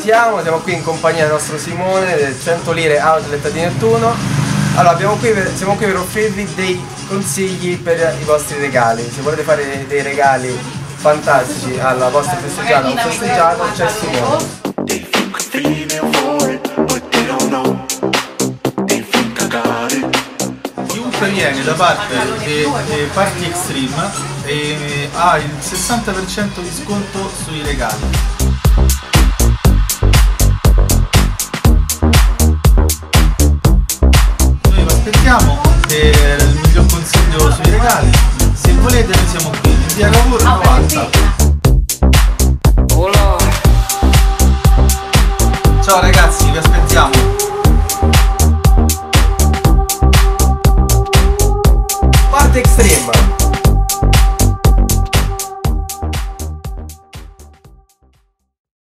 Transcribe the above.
salutiamo, siamo qui in compagnia del nostro Simone del 100 lire outlet di Nettuno. Allora siamo qui per offrirvi dei consigli per i vostri regali. Se volete fare dei regali fantastici alla vostra festeggiata o un festeggiato, c'è Simone. Chiunque viene da parte di Party Extreme ha il 60% di sconto sui regali. Noi vi aspettiamo per il miglior consiglio sui regali. Se volete noi siamo qui in via Cavour 90. Ciao ragazzi, vi aspettiamo. Party Extreme.